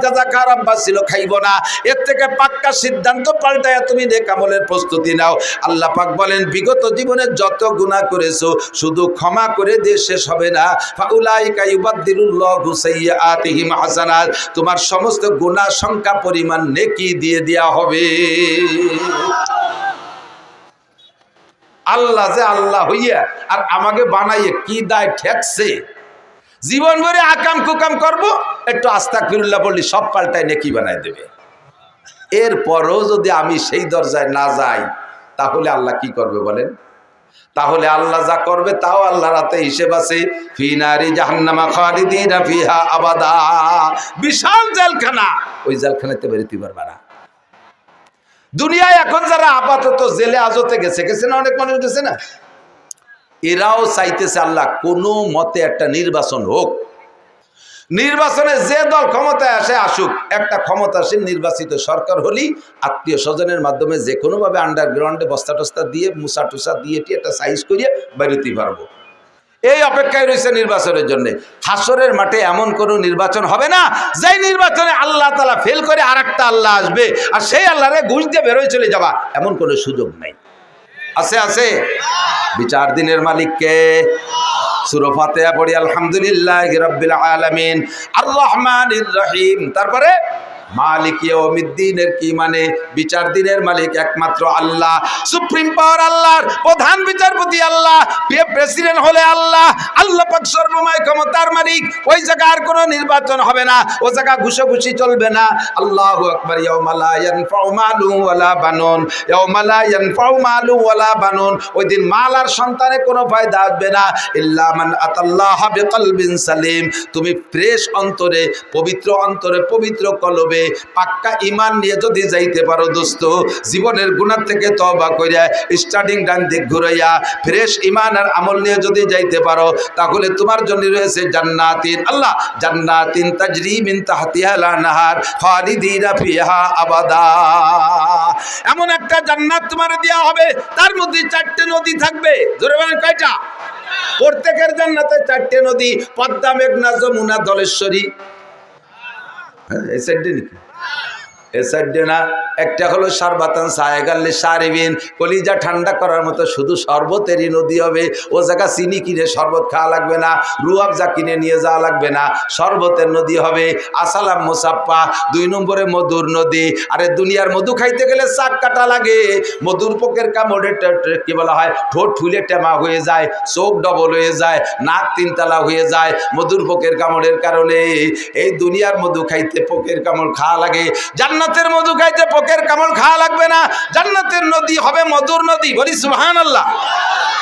গাঁজা খাওয়ার অভ্যাস ছিল, খাইবো না। এর থেকে পাক্কা সিদ্ধান্ত পাল্টায় তুমি নেক আমলের প্রস্তুতি নাও। আল্লাহ পাক বলেন বিগত জীবনে যত গুনাহ করেছো শুধু ক্ষমা করে দিয়ে শেষ হবে না, ফাউলাইকা ইউবাদদিলুল্লাহু সাইয়্যাতিহিম হাসানাত, তোমার সমস্ত গুনাহ সংখ্যা পরিমাণ নেকি দিয়ে দেয়া হবে। আল্লাহ যে আল্লাহ হইয়া আর আমাকে বানাইয়ে কি দায় ঠেকছে, জীবন ভরে আকাম কুকাম করব, একটু আস্তাগফিরুল্লাহ বললি সব পাল্টায় নেকি বানায় দেবে। এরপরও যদি আমি সেই দরজায় না যাই, তাহলে আল্লাহ কি করবে বলেন? তাহলে আল্লাহ যা করবে তাও আল্লাহর হাতে হিসেব আছে। ফি নারি জাহান্নামা খালিদিনা ফিহা আবাদা, বিশাল জেলখানা, ওই জেলখানাতে বেরোতে পারবে না। দুনিয়ায় এখন যারা আপাতত জেলে হাজতে গেছে না, অনেক মানুষ গেছে না, এরাও চাইতেছে আল্লাহ কোনো মতে একটা নির্বাচন হোক, নির্বাচনে যে দল ক্ষমতায় আসে আসুক, একটা ক্ষমতাসীন নির্বাচিত সরকার হলেই আত্মীয় স্বজনের মাধ্যমে যে কোনোভাবে আন্ডারগ্রাউন্ডে বস্তা টস্তা দিয়ে মুসা টুসা দিয়ে একটা সাইজ করিয়ে বেরোতে পারবো। এই অপেক্ষায় রয়েছে নির্বাচনের জন্য। হাসরের মাঠে এমন কোনো নির্বাচন হবে না যেই নির্বাচনে আল্লাহ তাআলা ফেল করে আর একটা আল্লাহ আসবে আর সেই আল্লাহরে ঘুষ দিয়ে বেরোয় চলে যাবা, এমন কোনো সুযোগ নাই। আছে আছে বিচার দিনের মালিককে। সূরা ফাতিহা পড়ি আলহামদুলিল্লাহি রাব্বিল আলামিন আর রহমানির রহিম। তারপরে মালিক ইয়াউমিদ্দিনের কি মানে? বিচার দিনের মালিক একমাত্র আল্লাহ, সুপ্রিম পাওয়ার আল্লাহর, প্রধান বিচারপতি আল্লাহ, প্রেসিডেন্ট হলে আল্লাহ, আল্লাহ পাক সর্বময় ক্ষমতার মালিক। ওই জায়গায় আর কোনো নির্বাচন হবে না, ওই জায়গা ঘুষোঘুষি চলবে না। আল্লাহু আকবার। ইয়াউমা লা ইয়ানফাউ মালু ওয়ালা বানুন, ইয়াউমা লা ইয়ানফাউ মালু ওয়ালা বানুন। ওই দিন মাল আর সন্তানে কোনো ফায়দা আসবে না, ইল্লা মান আতাল্লাহ বিকলবিন সালিম। তুমি ফ্রেশ অন্তরে, পবিত্র অন্তরে, পবিত্র কলবে পাক্কা ঈমান নিয়ে যদি যাইতে পারো দোস্ত, জীবনের গুনাহ থেকে তওবা কইরা স্টার্টিং ডান দিক ঘুরাইয়া ফ্রেশ ঈমান আর আমল নিয়ে যদি যাইতে পারো, তাহলে তোমার জন্য রয়েছে জান্নাতিন, আল্লাহ জান্নাতিন তাজরি মিন তাহতিহাল আনহার খালিদিনা ফিহা আবাদা। এমন একটা জান্নাত তোমার দেয়া হবে, তার মধ্যে 4টে নদী থাকবে। জোরে বলেন কয়টা? প্রত্যেকের জান্নাতে 4টে নদী, পদ্মা, মেঘনা, যমুনা, ধলেশ্বরী। এই সাইডে নাকি? এই সাইডে না। একটা হলো সারবাতান সায়েগাল্লি সারিবিন, কলিজা ঠান্ডা করার মতো শুধু শরবতেরই নদী হবে। ও জায়গা চিনি কিনে শরবত খাওয়া লাগবে না, রুয়াবজা কিনে নিয়ে যাওয়া লাগবে না, শরবতের নদী হবে। আসালাম মুসাফা। 2 নম্বরে মধুর নদী। আরে দুনিয়ার মধু খাইতে গেলে চাক কাটা লাগে, মধুর পোকের কামড়ে কি বলা হয়, ঠোঁট ফুলে টেমা হয়ে যায়, চোখ ডবল হয়ে যায়, নাক 3 তালা হয়ে যায় মধুর পোকের কামড়ের কারণে। এই দুনিয়ার মধু খাইতে পোকের কামড় খাওয়া লাগে, জান্নাতের মধু খাইতে পোকের কামড় খাওয়া লাগবে না। জান্নাতের নদী হবে মধুর নদী, বলি সুবহানাল্লাহ।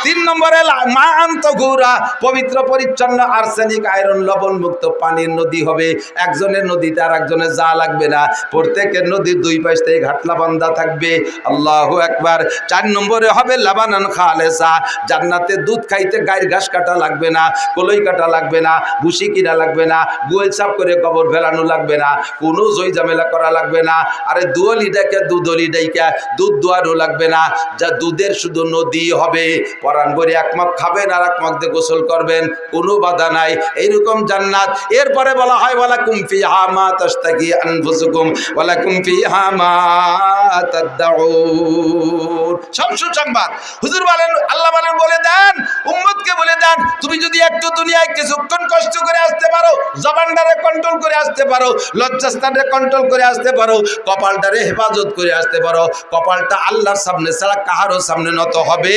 3 নম্বরে মা আন্তগুরা, পবিত্র পরিচ্ছন্ন আর্সেনিক আয়রন লবণ মুক্ত পানির নদী হবে। একজনের নদীতে আর একজনের যা লাগবে না, প্রত্যেকের নদীর 2 পাশ থেকে ঘাটলা বান্ধা থাকবে। আল্লাহু আকবার। 4 নম্বরে হবে লাবানান খালেসা, জান্নাতে দুধ খাইতে গায়ের ঘাস কাটা লাগবে না, কলই কাটা লাগবে না, ভুসি কিনা লাগবে না, গোয়েল সাফ করে কবর ফেলানো লাগবে না, কোনো জয় ঝামেলা করা লাগবে না। আরে দুধলি ডাইকা দুধলি ডাইকা দুধ দোয়ারও লাগবে না, যা দুধের শুধু নদী হবে। পরান ভরে এক মগ খাবেন আর এক মগ দিয়ে গোসল করবেন, কোনো বাধা নাই। এইরকম জান্নাত। এরপরে বলা হয় ওয়ালাকুম ফিহা মা তাশতাকি আনফুসুকুম ওয়ালাকুম ফিহা মা তাদউন। সব সুসংবাদ। হুজুর বলেন, আল্লাহ বলেন, বলে দেন উম্মতকে, বলে দেন তুমি যদি একটু দুনিয়ায় কিছুক্ষণ কষ্ট করে আসতে পারো, জবানটারে কন্ট্রোল করে আসতে পারো, লজ্জাস্থানে কন্ট্রোল করে আসতে পারো, কপালটারে হেফাজত করে আসতে পারো, কপালটা আল্লাহর সামনে ছাড়া কাহারও সামনে নত হবে।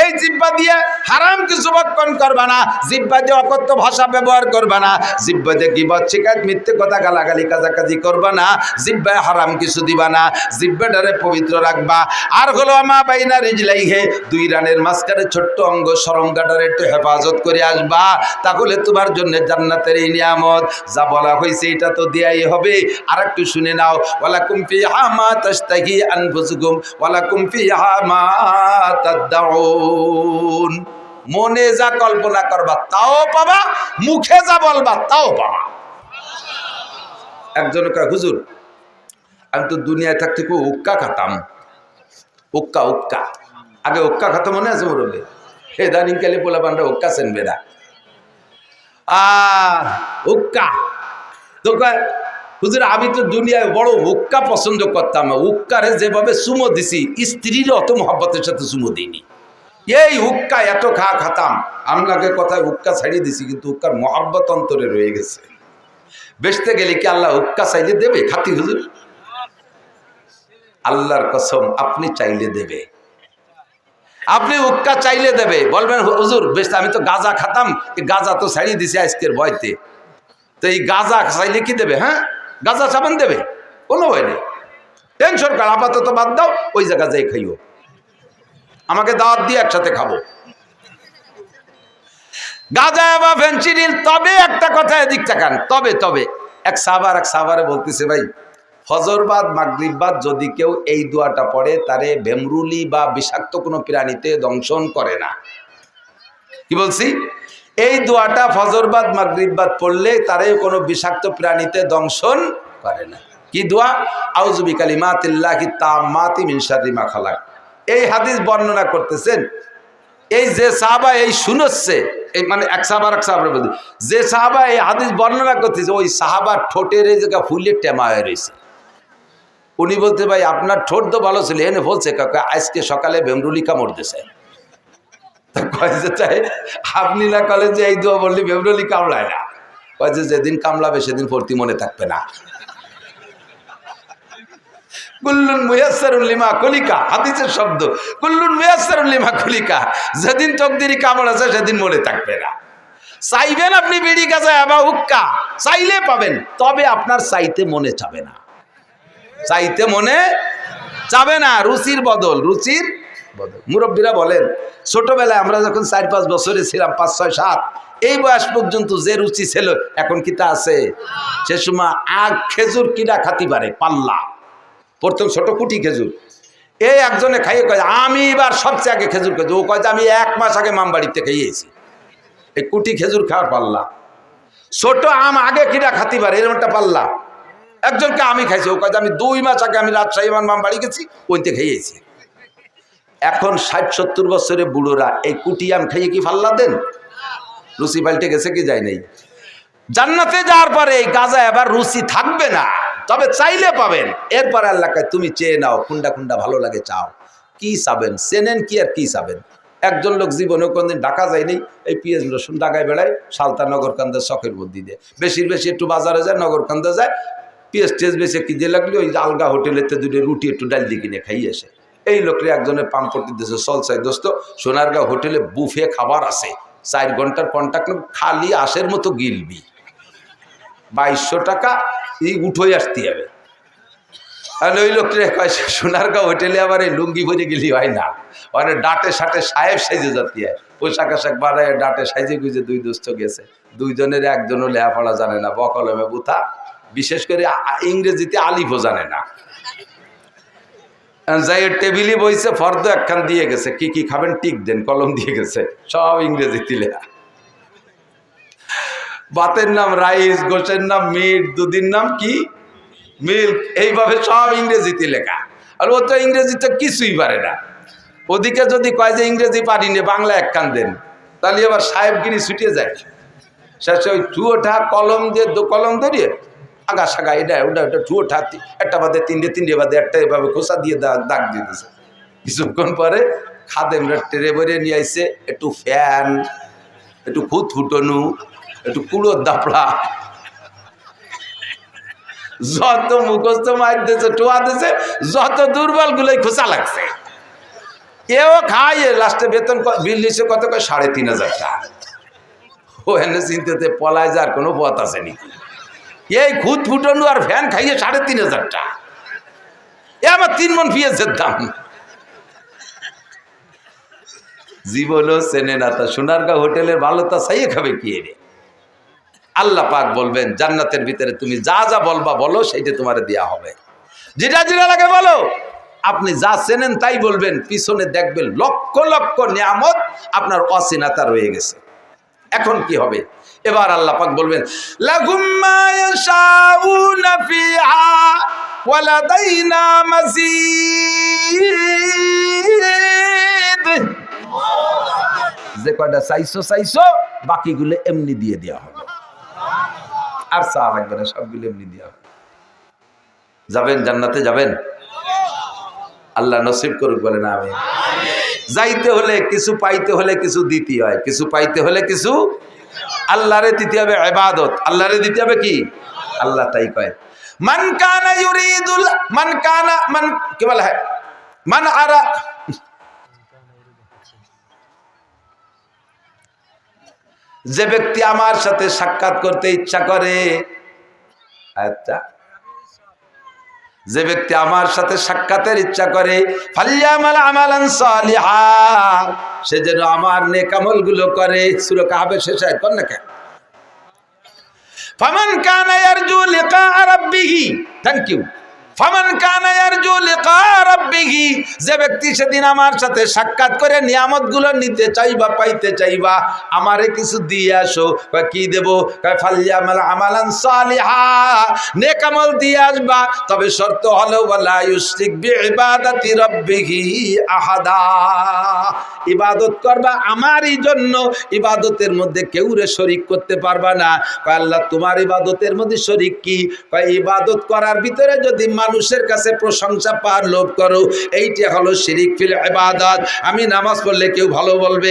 এই জিহ্বা দিয়ে হারাম কিছু বক্ষণ করবা না, জিহ্বা দিয়ে অকথ্য ভাষা ব্যবহার করবা না, জিহ্বা দিয়ে গীবত, শিকায়ত, মিথ্যে কথা, গালাগালি, কাজাকাজি করবা না, জিহ্বায় হারাম কিছু দিবা না, জিহ্বাটারে পবিত্র রাখবা। আর হলো আমা বাইনা রিজলাইহে, 2 রানের মাঝখানে ছোট্ট অঙ্গ শরমগাটারে একটু হেফাজত করে আসবা, তাহলে তোমার জন্য জান্নাতের এই নিয়ামত যা বলা হয়েছে এটা তো দেয়াই হবে। আর একটু শুনে নাও, ওয়ালাকুম ফিহা মা তাশতাহি আনফুসুকুম ওয়ালাকুম ফিহা মা তাদউন। মনে যা কল্পনা করবা তাও পাবা, মুখে যা বলবা তাও পাবা। একজন কয় হুজুর আমি তো দুনিয়ায় থাকতে খুব উক্কা খাতাম। উক্কা উক্কা আগে উক্কা খাতো মনে আছে মুরব্বী? ইদানিং কালে পোলা পান্ডা উক্কা চেনবে না। উক্কা তো কয় হুজুর আমি তো দুনিয়ায় বড় উক্কা পছন্দ করতাম, উক্কারে যেভাবে চুমো দিছি স্ত্রীর অত মহব্বতের সাথে চুমো দিইনি। এই হুক্কা এত খাতাম, আমলাকে কথায় হুক্কা ছাড়িয়ে দিছি, কিন্তু হুক্কার মহব্বত অন্তরে রয়ে গেছে। বেচতে গেলে কি আল্লাহ হুক্কা চাইলে দেবে? খাতি হুজুর, আল্লাহর কসম আপনি চাইলে দেবে, আপনি হুক্কা চাইলে দেবে। বলবেন হুজুর বেচতে আমি তো গাঁজা খাতাম, গাঁজা তো ছাড়িয়ে দিছি আজকের ভয়তে, তো এই গাঁজা চাইলে কি দেবে? হ্যাঁ গাঁজা সাবান দেবে, কোনো ভয় নেই, টেনশন কর, আপাতত বাদ দাও, ওই জায়গা যাই খাইও, আমাকে দাওয়াত দিয়ে একসাথে খাবো গাঁজা বা ফেনসিডিল। তবে একটা কথা এদিক তাকান, তবে এক সাহাবারে বলতেছে ভাই ফজরবাদ মাগরিববাদ যদি কেউ এই দোয়াটা পড়ে তারে ভেমরুলি বা বিষাক্ত কোনো প্রাণীতে দংশন করে না। কি বলছি? এই দোয়াটা ফজরবাদ মাগরিববাদ পড়লে তারে কোনো বিষাক্ত প্রাণীতে দংশন করে না। কি দোয়া? আউযু বিকালিমাতিল্লাহি তাম্মাতি মিন শাররি মা খালাক। এই হাদিস বর্ণনা করতেছেন এই যে সাহাবা এই শুনছে, এই মানে এক সাহাবার বলতে যে সাহাবা এই হাদিস বর্ণনা করতেছে ওই সাহাবার ঠোঁটের এই জায়গা ফুলে টেমা হয়ে রয়েছে। উনি বলতে ভাই আপনার ঠোঁট তো ভালো ছিল, এনে বলছে কাকা আজকে সকালে ভেমরুলি কামড় দিছে। আপনি না কলেজে এই দোয়া বললি ভেমরুলি কামড়ায় না। কয় যে যেদিন কামড়াবে সেদিন পড়তি মনে থাকবে না। কুল্লুন মুয়াসসারুন লিমা খুলিকা, হাদিসের শব্দ কুল্লুন মুয়াসসারুন লিমা খুলিকা, যেদিন তকদিরি কামড় আছে সেদিন মনে থাকবে না। চাইবেন আপনি বিড়ি গাজা বা হুক্কা চাইলে পাবেন, তবে আপনার চাইতে মনে চাবে না, চাইতে মনে চাবে না। রুচির বদল, রুচির বদল। মুরব্বীরা বলেন ছোটবেলায় আমরা যখন 4-5 বছরে ছিলাম, 5, 6, 7 এই বয়স পর্যন্ত যে রুচি ছিল এখন কি তা আছে? সে সময় আগ খেজুর কিনা খাতি পারে পাল্লা, প্রথম ছোট কুটি খেজুর। এই একজনে খাইয়ে কয় আমি এবার সবচেয়ে আগে খেজুর খেয়েছি। ও কয় যে আমি 1 মাস আগে মামবাড়িতে খাইয়েছি। এই কুটি খেজুর খাওয়ার পাল্লা, ছোট আম আগে কিনা খাতি পারে এরকম একটা পাল্লা। একজনকে আমি খাইছি, ও কয় যে আমি 2 মাস আগে আমি রাজশাহী মামবাড়ি গেছি ওইতে খাইয়েছি। এখন 60-70 বছরের বুড়োরা এই কুটি আম খাইয়ে কি পাল্লা দেন? রুচি পাল্টে গেছে কি যায় নাই? জান্নাতে যাওয়ার পরে এই গাজা এবার রুচি থাকবে না, তবে চাইলে পাবেন। এরপরে আল্লাহ কয় তুমি চেয়ে নাও, কুন্ডা কুন্ডা ভালো লাগে চাও। কি চাবেন? চেনেন কি আর কি চাবেন? একজন লোক জীবনে কোনদিন ঢাকা যায়নি, এই পিঁয়াজ রসুন ঢাকায় বেড়ায় সালতা নগরকান্দা শখের মধ্যে দিয়ে বেশি একটু বাজারে যায়, নগরকান্দা যায়, পিঁয়াজ টেজ বেশি কিনে লাগলে ওই আলগা হোটেলেতে 2 রুটি একটু ডাল দিয়ে কিনে খাইয়ে আসে। এই লোকরে একজনের পাম করতে দিয়েছে, চল চাই দোস্ত সোনারগাঁও হোটেলে বুফে খাবার আছে, 4 ঘন্টার কন্ট্যাক্ট খালি আশের মতো গিলবি, 2200 টাকা এই উঠোই আসতে হবে। আর ওই লোকটা কয় সোনারগাঁও হোটেলে আবার এই লুঙ্গি ভরে গেলি হয় না, মানে ডাটে সাটে সাহেব সাইজে যাতে হয়, পোশাক আশাক বাড়ায় ডাটে সাইজে গুজে 2 দোস্ত গেছে। 2 জনের একজনও লেখাপড়া জানে না, বকলমে বুথা, বিশেষ করে ইংরেজিতে আলিফও জানে না। যাই টেবিলে বইছে, ফর্দ একখান দিয়ে গেছে, কি কি খাবেন টিক দেন, কলম দিয়ে গেছে, সব ইংরেজিতে লেখা। ভাতের নাম রাইস, গোশের নাম মিট, দুধের নাম কি মিল্ক, এইভাবে সব ইংরেজিতে লেখা। আর ও তো ইংরেজিতে কিছুই পারে না। ওদিকে যদি কয় যে ইংরেজি পারি না, বাংলা একখান দেন, তাহলে আবার সাহেবগিরি ছুটিয়ে যায়। শেষে ওই ঠুয়োঠা কলম দিয়ে কলম ধরিয়ে আগা সাগা এটা ওটা ওটা ঠুয়োঠা, একটা বাদে 3টে বাদে একটা, এভাবে খোসা দিয়ে দাগ দিয়ে দিয়েছে। কিছুক্ষণ পরে খাদেমরা ট্রে ভরে নিয়ে আসছে, একটু ফ্যান, একটু খুদ ফুটনু, একটু কুলোর দাপড়া, যত মুখস্থ মার দিয়েছে, টোয়া দিয়েছে, যত দুর্বল গুলোই খোসা লাগছে। এও খাইয়ে লাস্টে বেতন বিল দিচ্ছে কত, 3500 টাকা। ও এনে চিন্তাতে পলায় যার কোনো পথ আছে নাকি? এই খুদ ফুটনু আর ফ্যান খাইয়ে 3500 টাকা, এ আমার 3 মণ পেঁয়াজের দাম। জীবনও চেনে না তা সোনারগাঁও হোটেলের ভালোটা চাইয়ে খাবে কি রে? আল্লাহ পাক বলবেন জান্নাতের ভিতরে তুমি যা যা বলবা বলো, সেইটা তোমার দেয়া হবে। যেটা যেটা লাগে বলো, আপনি যা চেনেন তাই বলবেন, পিছনে দেখবেন লক্ষ লক্ষ নিয়ামত আপনার অচেনাতা রয়ে গেছে। এখন কি হবে? এবার আল্লাহ পাক বলবেন লাহুম মা ইয়াশাউনা ফিহা ওয়া লাদাইনা মাজিদ। যে কয়টা চাইছো বাকিগুলো এমনি দিয়ে দেওয়া হবে, আর চা লাগবে না, সবগুলো এমনি দেওয়া হবে। যাবেন জান্নাতে, যাবেন? আল্লাহ নসিব করুক, বলে না আমি। যাইতে হলে কিছু, পাইতে হলে কিছু দিতে হয়, কিছু পাইতে হলে কিছু আল্লাহরে দিতে হবে, ইবাদত আল্লাহরে দিতে হবে। কি আল্লাহ তাই কয়, মান কানা ইউরিদুল মান কানা মান কি বলা হয়, মান আরা, যে ব্যক্তি আমার সাথে সাক্ষাৎ করতে ইচ্ছা করে, আচ্ছা, যে ব্যক্তি আমার সাথে সাক্ষাতের ইচ্ছা করে, ফালিয়ামাল আমালান সালিহা, সে যেন আমার নেক আমলগুলো করে। সূরা কাহফের শেষে আয়াত, কোন না কেন? ফামান কানা ইয়ারজু লিকা রাব্বিহি, থ্যাংক ইউ। ফামান কানা ইয়ারজু লিকা রাব্বিহি, যে ব্যক্তি সেদিন আমার সাথে সাক্ষাৎ করে নিয়ামতগুলো নিতে চাইবা, পাইতে চাইবা, আমারে কিছু দিয়ে আসো। কয় কি দেব? কয় ফালইয়ামাল আমালান সালিহা, নেক আমল দিয়ে আসবা, তবে শর্ত হলো ওয়ালা ইউশরিক বিইবাদাতি রাব্বিহি আহাদা, ইবাদত করবা আমারই জন্য, ইবাদতের মধ্যে কেউ রে শরীক করতে পারবা না। কয় আল্লাহ তোমার ইবাদতের মধ্যে শরীক কি? কয় ইবাদত করার ভিতরে যদি মানুষের কাছে প্রশংসা পাওয়ার লোভ করো, এইটা হলো শিরিক ফিল ইবাদত। আমি নামাজ পড়লে কেউ ভালো বলবে,